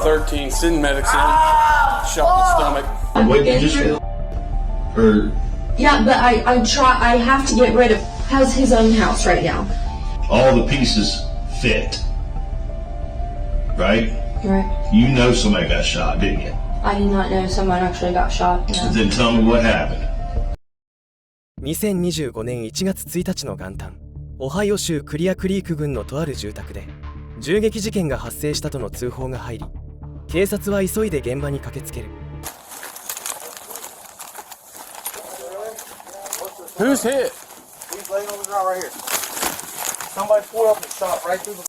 13, send medics in. Shot in the stomach. What you just feel? Or Yeah, but I have to get rid of, has his own house right now. all the pieces fit, right? Right. You know somebody got shot, didn't you? I did not know someone actually got shot. No. Then tell me what happened. 2025年1月1日の元旦、オハイオ州クリアクリーク郡のとある住宅で銃撃事件が発生したとの通報が入り、警察は急いで現場に駆けつける。Who's hit? He's laying on the ground right here. Somebody pulled up and shot right through the.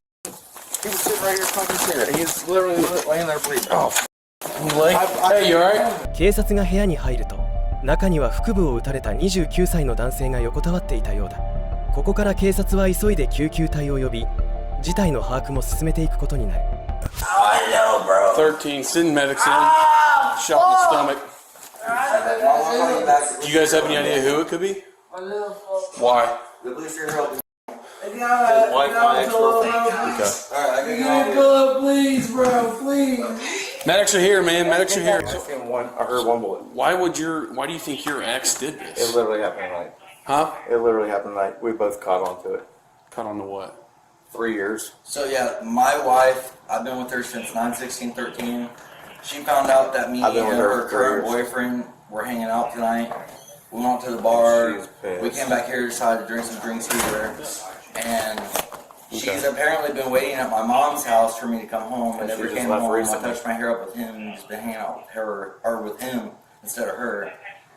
He was sitting right here fucking chair. He's literally laying there bleeding. Oh, leg. Hey, you alright? 警察が部屋に入ると、中には腹部を撃たれた29歳の男性が横たわっていたようだ。ここから警察は急いで救急隊を呼び、事態の把握も進めていくことになる。13, send medics in. Shot in the stomach. Do you guys have any idea who it could be? Why? The police are helping. Okay. Alright, I can Pull up, please, bro, please. Medics are here, man. Medics are here. I heard one bullet. Why do you think your ex did It this? literally happened tonight. Huh? It literally happened tonight. We both caught onto it. Caught on to what? 3 years. So yeah, my wife, I've been with her since 9/16/13. She found out that me I've been and with her her for current 3 years. boyfriend were hanging out tonight. We went to the bar. She's pissed. We came back here, decided to drink some drinks here, and she's apparently been waiting at my mom's house for me to come home, and And never she came just left home. recently. I touched my hair up with him and just been hanging out with her or with him instead of her.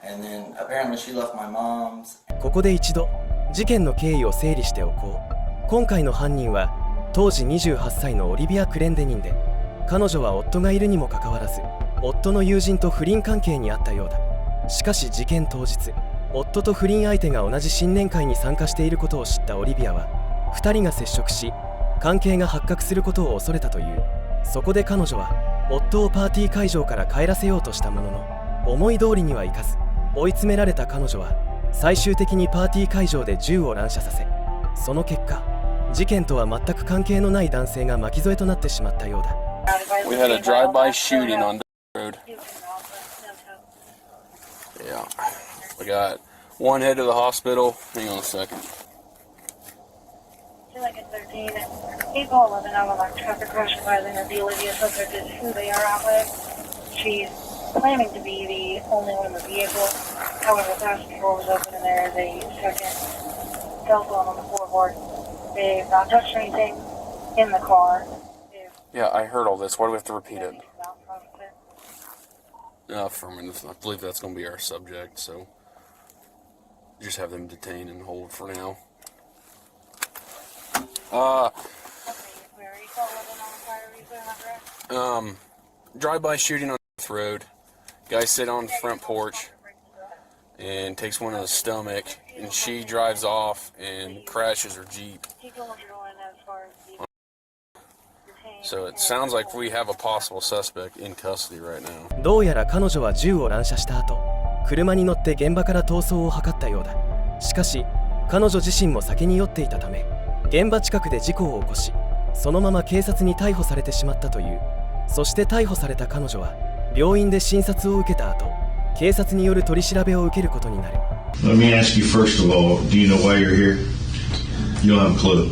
And then apparently she left my mom's. ここで一度事件の経緯を整理しておこう。今回の犯人は当時28歳のオリビア・クレンデニンで、彼女は夫がいるにもかかわらず夫の友人と不倫関係にあったようだ。しかし事件当日、夫と不倫相手が同じ新年会に参加していることを知ったオリビアは、2人が接触し関係が発覚することを恐れたという。そこで彼女は夫をパーティー会場から帰らせようとしたものの、思い通りにはいかず、追い詰められた彼女は最終的にパーティー会場で銃を乱射させ、その結果事件とは全く関係のない男性が巻き添えとなってしまったようだ。 We had a drive-by shooting on the road. Yeah. We got one head to the hospital. Hang on a second. Like a 13, April 11, I'm on traffic crash advising that the Olivia subject is who they are out with. She's claiming to be the only one in the vehicle. However, the passenger door was open and there is a second cell phone on the floorboard. They've not touched anything in the car. Yeah, I heard all this. Why do we have to repeat it? For a minute, I believe that's going to be our subject, so just have them detained and hold for now. Drive-by shooting on the road. Guy sit on the front porch and takes one in the stomach, and she drives off and crashes her Jeep. So it sounds like we have a possible suspect in custody right now. どうやら彼女は銃を乱射した後、車に乗って現場から逃走を図ったようだ。しかし彼女自身も酒に酔っていたため、現場近くで事故を起こし、そのまま警察に逮捕されてしまったという。そして逮捕された彼女は病院で診察を受けた後、警察による取り調べを受けることになる。 Let me ask you first of all, do you know why you're here? You don't have a clue.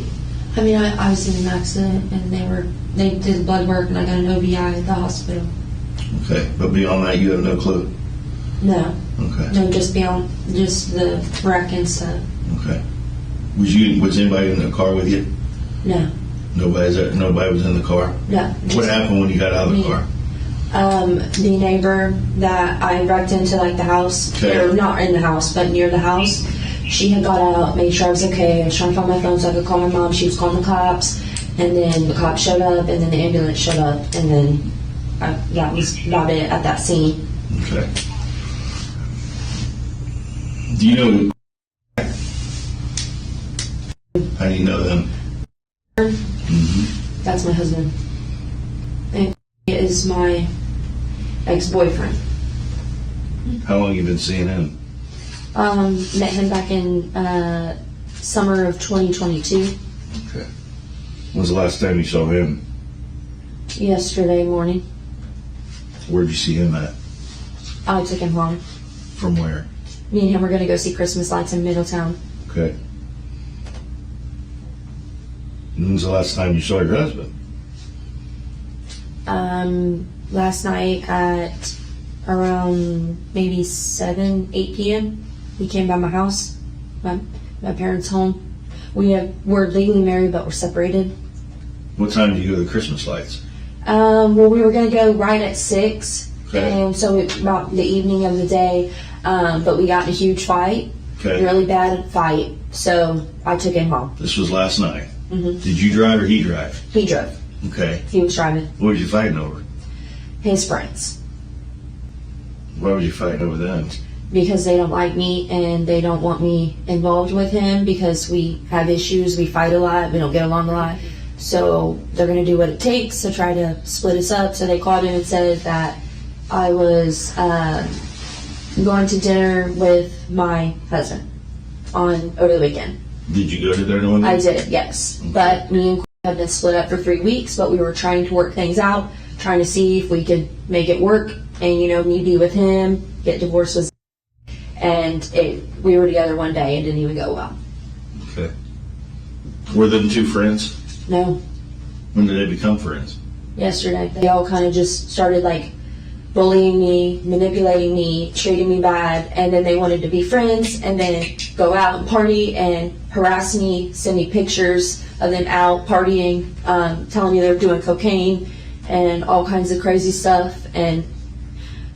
I mean, I was in an accident and they did blood work and I got an OBI at the hospital. Okay, but beyond that, you have no clue. No. Okay. No, just the wreck and stuff. Okay. Was anybody in the car with you? No. Nobody was in the car? No. What happened when you got out of the car? The neighbor that I wrecked into, like the house, Okay. or not in the house, but near the house, she had got out, made sure I was okay. I was trying to find my phone so I could call my mom. She was calling the cops, and then the cops showed up, and then the ambulance showed up, and then that was about it at that scene. Okay. Do you know? How do you know them? Mm-hmm. That's my husband. And he is my ex-boyfriend. How long you been seeing him? Met him back in summer of 2022. Okay. When's the last time you saw him? Yesterday morning. Where'd you see him at? I took him home. From where? Me and him were going to go see Christmas lights in Middletown. Okay. When's the last time you saw your husband? Last night at around maybe 7, 8 p.m. He came by my house, my parents' home. We're legally married, but we're separated. What time did you go to the Christmas lights? Well, we were going to go right at 6, Okay. and so about the evening of the day, but we got in a huge fight, Okay. really bad fight, so I took him home. This was last night. Mm-hmm. Did you drive or he drive? He drove. Okay. He was driving. What were you fighting over? His friends. Why were you fighting over them? Because they don't like me and they don't want me involved with him because we have issues, we fight a lot, we don't get along a lot. So they're going to do what it takes to try to split us up. So they called him and said that I was going to dinner with my husband over the weekend. Did you go to dinner with him? I did, yes. But me and Corey have been split up for 3 weeks, but we were trying to work things out, trying to see if we could make it work and, me be with him, get divorced with him. And we were together one day. It didn't even go well. Okay. Were them two friends? No. When did they become friends? Yesterday. They all kind of just started bullying me, manipulating me, treating me bad, and then they wanted to be friends and then go out and party and harass me, send me pictures of them out partying, telling me they were doing cocaine and all kinds of crazy stuff, and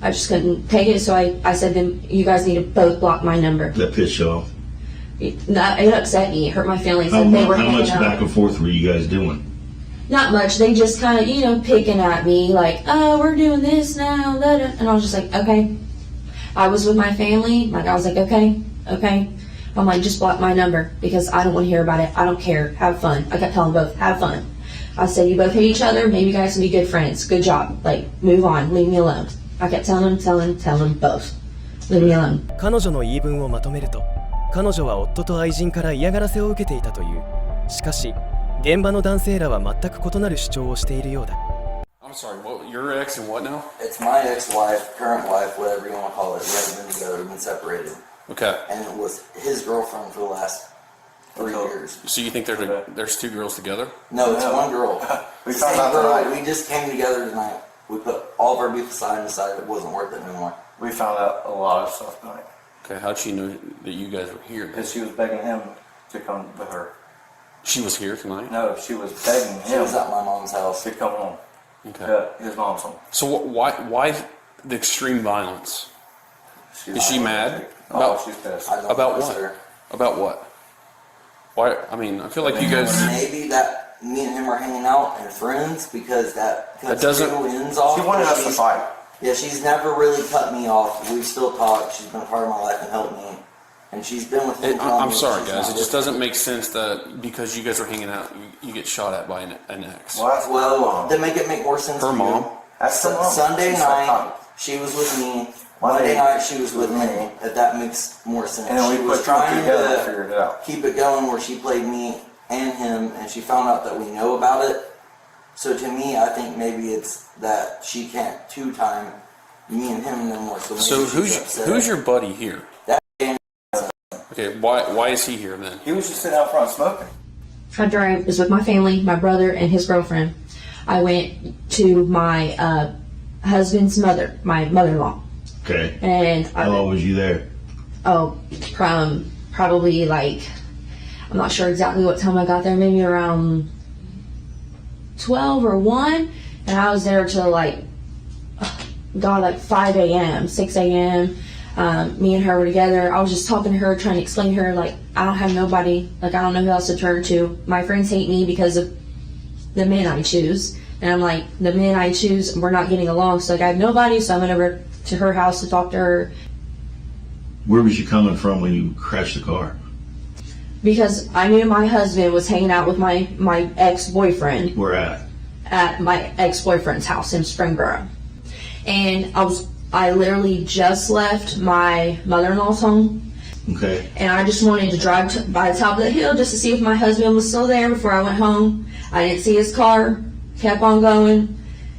I just couldn't take it, so I said to them, you guys need to both block my number. That pissed you off? It upset me, it hurt my feelings. How that they were much hanging out. back and forth were you guys doing? Not much. They just kind of, picking at me oh, we're doing this now. And I was just like, okay. I was with my family. I was like, okay. I'm like, just block my number because I don't want to hear about it. I don't care. Have fun. I kept telling both, have fun. I said, you both hate each other. Maybe you guys can be good friends. Good job. Move on. Leave me alone. I kept telling them both. Leave me alone. 彼女の言い分をまとめると、彼女は夫と愛人から嫌がらせを受けていたという。しかし、現場の男性らは全く異なる主張をしているようだ。I'm sorry, your ex and what now? It's my ex-wife, current wife, whatever you want to call it. We haven't been together, we've been separated. Okay. And it was his girlfriend for the last 3 years. So you think there's two girls together? No, it's one girl. We The found same out girl. tonight. We just came together tonight. We put all of our beef aside and decided it wasn't worth it anymore. We found out a lot of stuff tonight. Okay, how'd she know that you guys were here? Because she was begging him to come with her. She was here tonight? No, she was begging She him was at my mom's house. to come home. Okay. Yeah, his mom's home. So why the extreme violence? Is she mad? Oh, she's pissed. I don't About know, what? sir. About what? Why? I mean, I feel like you guys. Maybe that me and him are hanging out and friends because that doesn't- ends off. She wanted us to fight. Yeah, she's never really cut me off. We still talk. She's been a part of my life and helped me. And she's been with him. I'm sorry, guys. It just doesn't make sense that because you guys are hanging out, you get shot at by an ex. Well, that's Well, to make it make more sense Her to mom? you, That's the mom. Sunday She's night, psychotic. she was with me. Monday Monday night, she was with me. If that makes more sense. And then we She put was two and two trying together and to figured it out. keep it going where she played me and him, and she found out that we know about it. So to me, I think maybe it's that she can't two-time me and him no more. So, So maybe she's upset. who's your buddy here? That- Okay, why is he here then? He was just sitting out front smoking. After I was with my family, my brother and his girlfriend, I went to my husband's mother, my mother-in-law. Okay. And How long was you there? Probably I'm not sure exactly what time I got there, maybe around 12 or 1, and I was there till 5 a.m., 6 a.m. Me and her were together. I was just talking to her, trying to explain to her, I don't have nobody, I don't know who else to turn to. My friends hate me because of the men I choose. And I'm like, the men I choose, we're not getting along, so I have nobody, so I went over to her house to talk to her. Where was you coming from when you crashed the car? Because I knew my husband was hanging out with my ex-boyfriend Where at? at my ex-boyfriend's house in Springboro. And I literally just left my mother-in-law's home, Okay. and I just wanted to drive by the top of the hill just to see if my husband was still there before I went home. I didn't see his car, kept on going,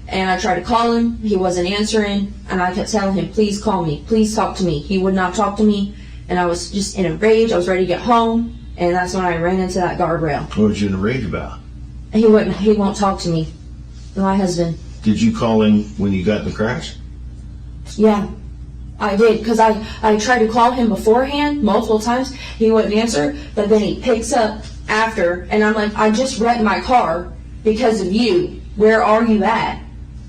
And I tried to call him. He wasn't answering. And I kept telling him, please call me. Please talk to me. He would not talk to me. And I was just in a rage. I was ready to get home. And that's when I ran into that guardrail. What was you in a rage about? He won't talk to me. My husband. Did you call him when you got in the crash? Yeah, I did. Because I tried to call him beforehand multiple times. He wouldn't answer. But then he picks up after. And I'm like, I just wrecked my car because of you. Where are you at?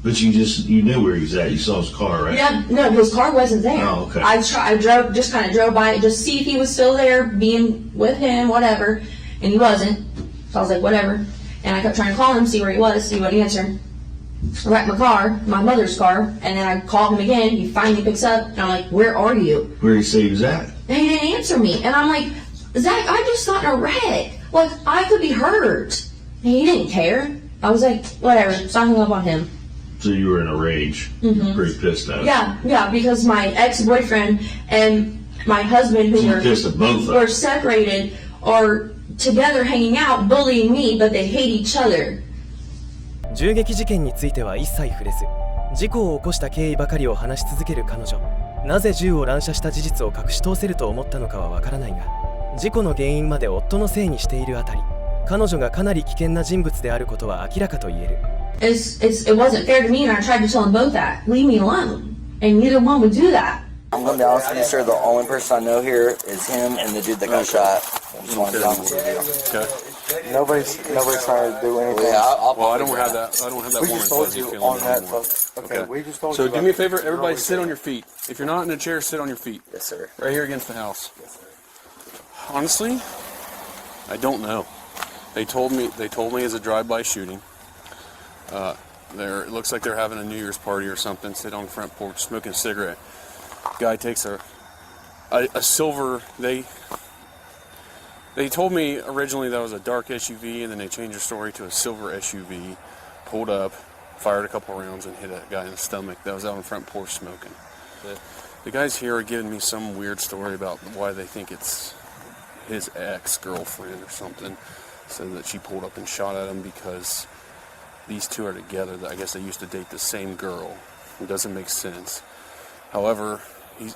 But you knew where he was at. You saw his car, right? Yeah, no, his car wasn't there. Oh, okay. I just kind of drove by it, just see if he was still there, being with him, whatever. And he wasn't. So I was like, whatever. And I kept trying to call him, see where he was. He wouldn't answer. I wrecked my car, my mother's car, and then I called him again. He finally picks up, and I'm like, where are you? Where did he say he was at? And he didn't answer me. And I'm like, Zach, I just got in a wreck. Like, I could be hurt. And he didn't care. I was like, whatever. So I hung up on him. So you were in a rage. Mm-hmm. Pretty pissed at him. Yeah, because my ex-boyfriend and my husband, who were separated, are together hanging out, bullying me, but they hate each other. 銃撃事件については一切触れず、事故を起こした経緯ばかりを話し続ける彼女。なぜ銃を乱射した事実を隠し通せると思ったのかはわからないが、事故の原因まで夫のせいにしているあたり、彼女がかなり危険な人物であることは明らかと言える。It wasn't fair to me, and I tried to tell them both that. Leave me alone. And neither one would do that. I'm gonna be honest with you, sir. The only person I know here is him and the dude that got shot. I just wanted to be honest with you. Okay. Nobody's trying to do anything. Yeah, Well, I don't have that. I don't have that We warm just and told fuzzy you feeling on that. anymore. Okay, we just told So you. do me a favor, everybody sit on your feet. If you're not in a chair, sit on your feet. Yes, sir. Right here against the house. Honestly, I don't know. They told me it's a drive-by shooting. It looks like they're having a New Year's party or something. Sit on the front porch, smoking a cigarette. Guy takes a silver. They told me originally that was a dark SUV, and then they changed their story to a silver SUV. Pulled up, fired a couple rounds, and hit a guy in the stomach that was out on the front porch smoking. The guys here are giving me some weird story about why they think it's his ex-girlfriend or something. Said that she pulled up and shot at him because these two are together. I guess they used to date the same girl. It doesn't make sense. However, I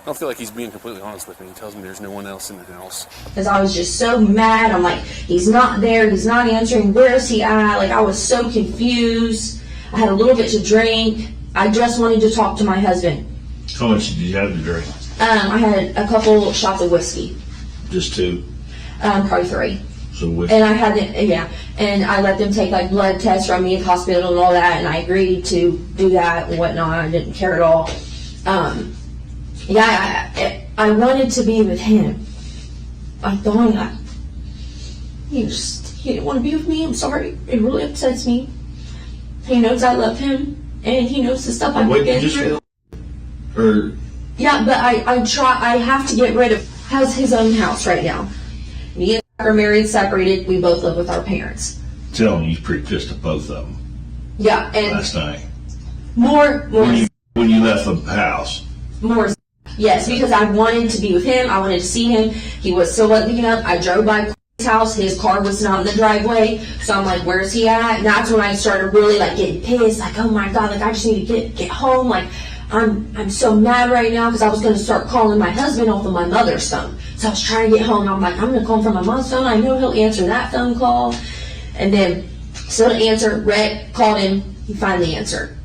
don't feel like he's being completely honest with me. He tells me there's no one else in the house. Because I was just so mad. I'm like, he's not there. He's not answering. Where is he at? Like, I was so confused. I had a little bit to drink. I just wanted to talk to my husband. How much did you have to drink? I had a couple shots of whiskey. Just 2? Probably 3. So whiskey. And I had and I let them take like blood tests from me at the hospital and all that, and I agreed to do that and whatnot. I didn't care at all. I wanted to be with him. I thought he didn't want to be with me. I'm sorry. It really upsets me. He knows I love him, and he knows the stuff I've been through. Yeah, but I have to get rid of. Has his own house right now. Me and Zach are married, separated. We both live with our parents. Tell me, you're pretty pissed at both of them. Yeah, and last night. More. When you left the house. More. Yes, because I wanted to be with him. I wanted to see him. He was still waking up. I drove by his house. His car was not in the driveway. So I'm like, where's he at? And that's when I started really like getting pissed. Like, oh my God, like I just need to get home. Like, I'm so mad right now because I was going to start calling my husband off of my mother's phone. So I was trying to get home. I'm like, I'm going to call him from my mom's phone. I know he'll answer that phone call. And then still didn't answer. Rhett called him. He finally answered.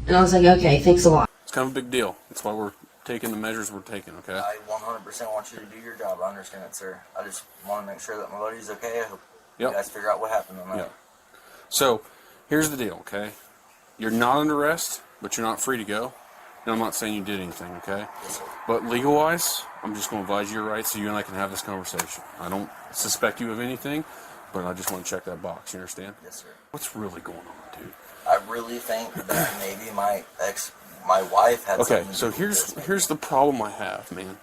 And I was like, okay, thanks a lot. It's kind of a big deal. That's why we're taking the measures we're taking, okay? I 100% want you to do your job. I understand it, sir. I just want to make sure that my buddy's okay. I hope you guys figure out what happened on that. Yeah. So, here's the deal, okay? You're not under arrest, but you're not free to go. And I'm not saying you did anything, okay? Yes, sir. But legal-wise, I'm just going to advise you your rights so you and I can have this conversation. I don't suspect you of anything, but I just want to check that box, you understand? Yes, sir. What's really going on, dude? I really think that maybe my wife had something to so do with this. here's the problem I have, man.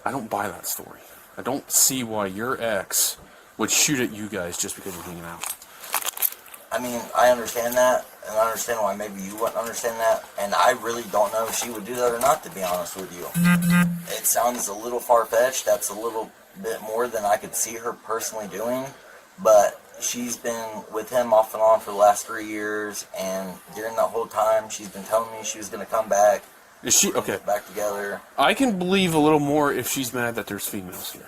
I don't buy that story. I don't see why your ex would shoot at you guys just because you're hanging out. I mean, I understand that, and I understand why maybe you wouldn't understand that, and I really don't know if she would do that or not, to be honest with you. It sounds a little far-fetched. That's a little bit more than I could see her personally doing, but she's been with him off and on for the last 3 years, and during that whole time, she's been telling me she was going to come back. Is she okay? Back together. I can believe a little more if she's mad that there's females here.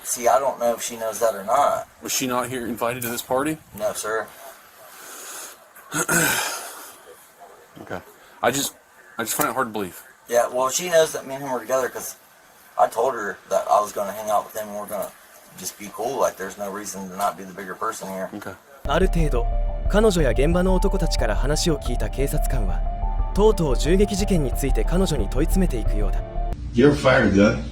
See, I don't know if she knows that or not. Was she not here invited to this party? No, sir. Okay. I just find it hard to believe. Yeah, well, she knows that me and him were together because I told her that I was going to hang out with him and we're going to just be cool. Like, there's no reason to not be the bigger person here. Okay. ある程度彼女や現場の男たちから話を聞いた警察官はとうとう銃撃事件について彼女に問い詰めていくようだ。 You ever fired a gun?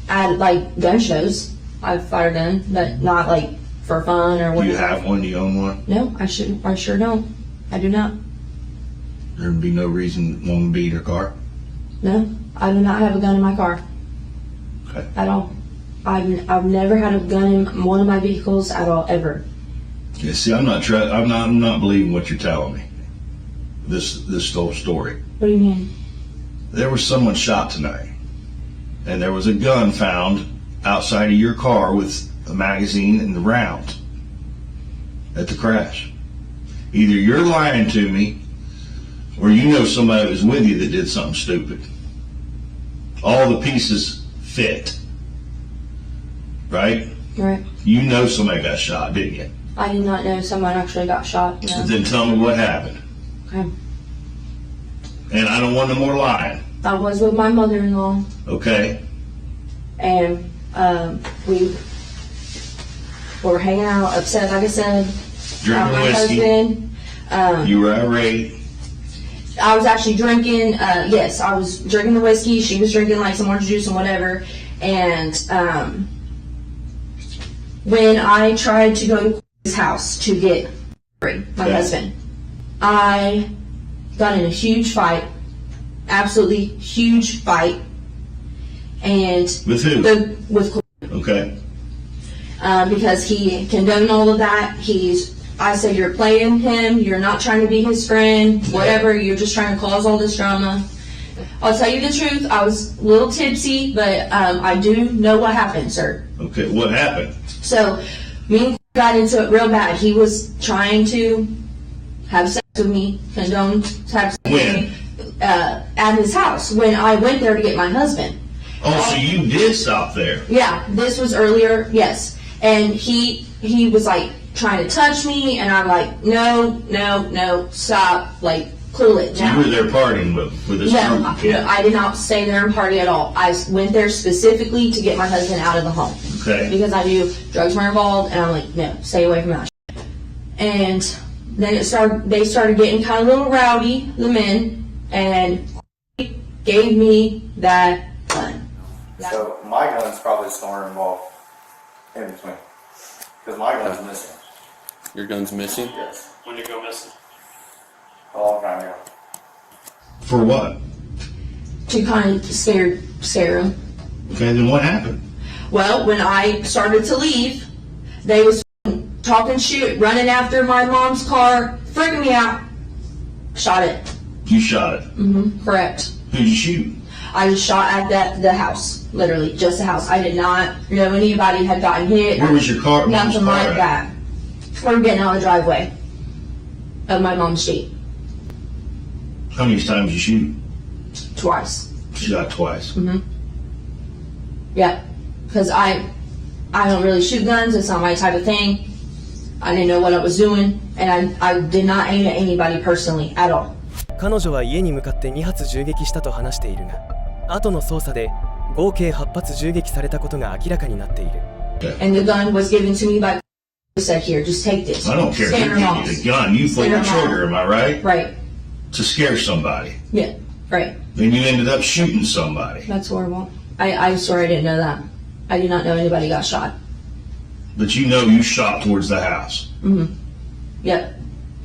At like gun shows, I've fired a gun, but not like for fun or Do whatever. you have one? Do you own one? No, I sure don't. I do not. There'd be no reason one would be in your car? No, I do not have a gun in my car. Okay. At all. I've never had a gun in one of my vehicles at all, ever. Yeah, see, I'm not believing what you're telling me. This whole story. What do you mean? There was someone shot tonight, and there was a gun found outside of your car with a magazine and the rounds at the crash. Either you're lying to me, or you know somebody was with you that did something stupid. All the pieces fit. Right? Right. You know somebody got shot, didn't you? I did not know someone actually got shot. No. Then tell me what happened. Okay. And I don't want no more lying. I was with my mother-in-law, Okay? and we were hanging out, upset, like I said. Drinking My whiskey. husband. You were irate. I was actually drinking. Yes, I was drinking the whiskey. She was drinking like some orange juice and whatever. And when I tried to go to his house to get my husband, I got in a huge fight, absolutely huge fight, and With who? with Okay. because he condoned all of that. I said, you're playing him, you're not trying to be his friend, whatever, you're just trying to cause all this drama. I'll tell you the truth, I was a little tipsy, but I do know what happened, sir. Okay, what happened? So, me and got into it real bad. He was trying to have sex with me, condone have sex with me, at his house when I went there to get my husband. Oh, so you did stop there. Yeah, this was earlier, yes. And he was like trying to touch me, and I'm like, no, stop, like, cool it down. You were there partying with this No, group of kids. I did not stay there and party at all. I went there specifically to get my husband out of the home. Okay. Because I knew drugs were involved, and I'm like, no, stay away from that. And then they started getting kind of a little rowdy, the men, and gave me that gun. So my gun's probably somewhere involved in between. Because my gun's missing. Your gun's missing? Yes. When did it go missing? A long time ago. For what? To kind of scare him. Okay, then what happened? Well, when I started to leave, they was talking shit, running after my mom's car, freaking me out. Shot it. You shot it. Correct. Who'd you shoot? I just shot at the house, literally, just the house. I did not know anybody had gotten hit. Where was your car? Nothing mom's car like at? that. We were getting out of the driveway of my mom's Jeep. How many times you shoot? Twice. Shot twice. Yeah. Because I don't really shoot guns. It's not my type of thing. I didn't know what I was doing. And I did not aim at anybody personally at all. 彼女は家に向かって2発銃撃したと話しているが、後の捜査で合計8発銃撃されたことが明らかになっている。And the gun was given to me by said, here, just take this. I don't care Stand who her gave you mom. the gun. You pulled the Stand her mom. trigger, am I right? Right. To scare somebody. Yeah. Right. Then you ended up shooting somebody. That's horrible. I swear I didn't know that. I did not know anybody got shot. But you know you shot towards the house. Yep.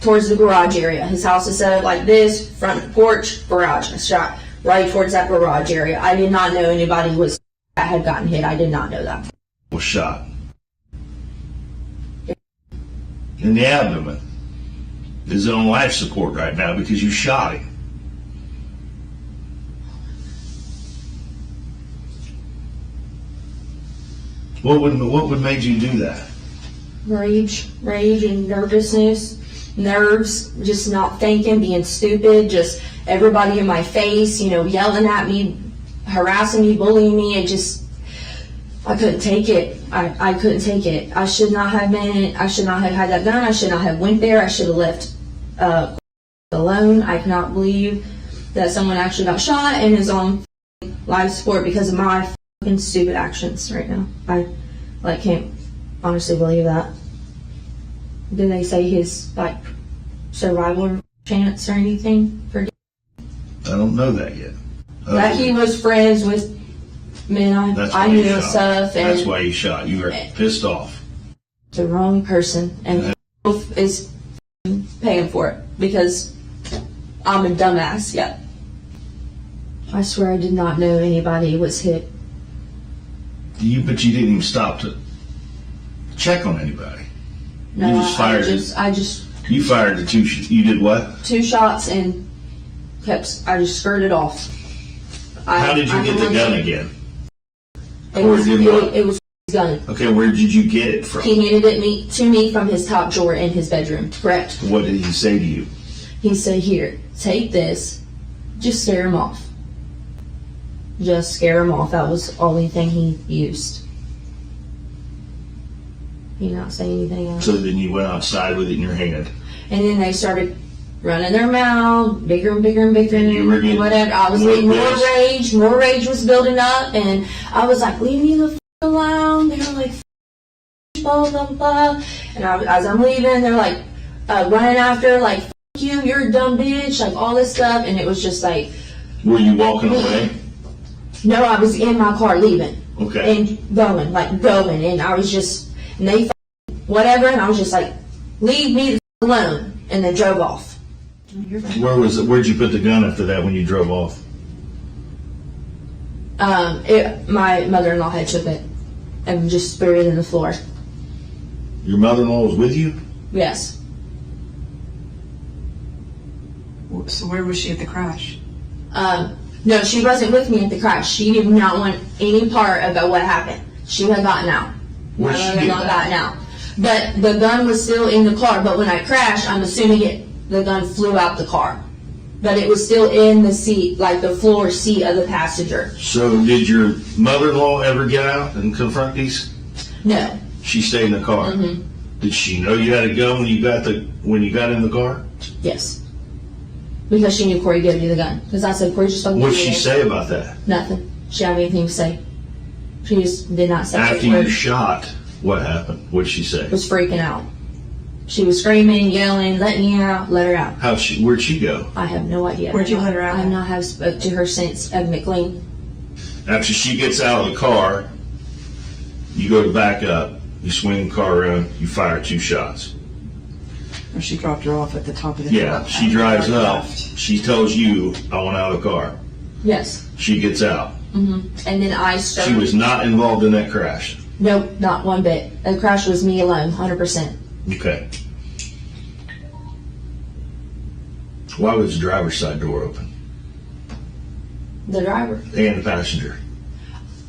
Towards the garage area. His house is set up like this, front porch, garage. I shot right towards that garage area. I did not know anybody had gotten hit. I did not know that. Was shot. In the abdomen. Is on life support right now because you shot him. What would made you do that? Rage and nerves, just not thinking, being stupid, just everybody in my face, yelling at me, harassing me, bullying me. I couldn't take it. I couldn't take it. I should not have had that gun. I should not have went there. I should have left alone. I cannot believe that someone actually got shot and is on life support because of my fucking stupid actions right now. I can't honestly believe that. Did they say his survival chance or anything for? I don't know that yet. That he was friends with men I knew and stuff. And that's why he shot. You were pissed off. The wrong person, and is paying for it because I'm a dumbass. Yeah. I swear I did not know anybody was hit. But you didn't even stop to check on anybody. No, you just fired. You fired the two. You did what? 2 shots and I just skirted off. How did you get the gun again? It was his gun. Okay, where did you get it from? He handed it to me from his top drawer in his bedroom. Correct. What did he say to you? He said, "Here, take this. Just scare him off. Just scare him off." That was the only thing he used. He did not say anything else. So then you went outside with it in your hand. And then they started running their mouth, bigger and bigger and bigger, and whatever. I was getting more rage. More rage was building up, and I was like, "Leave me the f*** alone." They were like, blah blah blah. And as I'm leaving, they're like running after, like, "F*** you, you're a dumb bitch," like all this stuff, and it was just like. Were you walking away? No, I was in my car leaving. Okay. And going, and I was just, and they whatever, and I was just like, "Leave me the f*** alone," and they drove off. Where'd you put the gun after that when you drove off? My mother-in-law had took it and just threw it in the floor. Your mother-in-law was with you? Yes. So where was she at the crash? No, she wasn't with me at the crash. She did not want any part about what happened. She had gotten out. Where'd she get that? Gotten out. But the gun was still in the car. But when I crashed, I'm assuming the gun flew out the car. But it was still in the seat, like the floor seat of the passenger. So did your mother-in-law ever get out and confront these? No. She stayed in the car? Mm-hmm. Did she know you had a gun when you got in the car? Yes. Because she knew Corey gave you the gun. Because I said, "Corey, just fucking What did she say about that? Nothing. She didn't have anything to say. She just did not say. After you shot, what happened? What did she say? Was freaking out. She was screaming, yelling, "Let me out, let her out." Where'd she go? I have no idea. Where'd you let her out? I have not have spoke to her since McLean. After she gets out of the car, you go to back up, you swing the car around, you fire 2 shots. Or she dropped her off at the top of the hill. Yeah, she drives up. She tells you, "I want out of the car." Yes. She gets out. Mm-hmm. And then I started. She was not involved in that crash. Nope, not one bit. The crash was me alone, 100%. Okay. Why was the driver's side door open? The driver. And the passenger.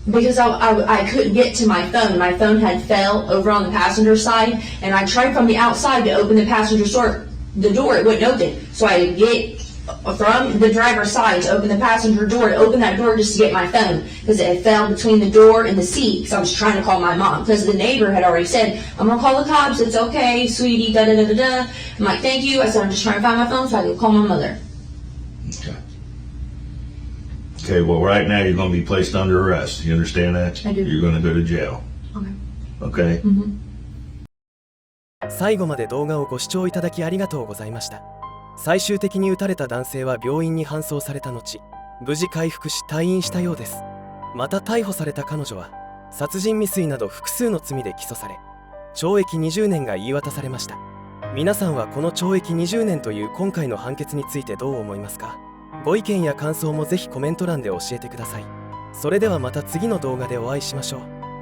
Because I couldn't get to my phone. My phone had fell over on the passenger side, and I tried from the outside to open the passenger door. The door, it wouldn't open. So I had to get from the driver's side to open the passenger door, to open that door just to get my phone, because it had fell between the door and the seat, because I was trying to call my mom, because the neighbor had already said, "I'm going to call the cops, it's okay, sweetie, da-da-da-da-da." I'm like, "Thank you." I said, "I'm just trying to find my phone so I can call my mother." Okay. Okay, well, right now you're going to be placed under arrest. You understand that? I do. You're going to go to jail. Okay. Okay? Mm-hmm. 最後まで動画をご視聴いただきありがとうございました。最終的に撃たれた男性は病院に搬送された後、無事回復し退院したようです。また逮捕された彼女は殺人未遂など複数の罪で起訴され、懲役20年が言い渡されました。皆さんはこの懲役20年という今回の判決についてどう思いますか？ご意見や感想もぜひコメント欄で教えてください。それではまた次の動画でお会いしましょう。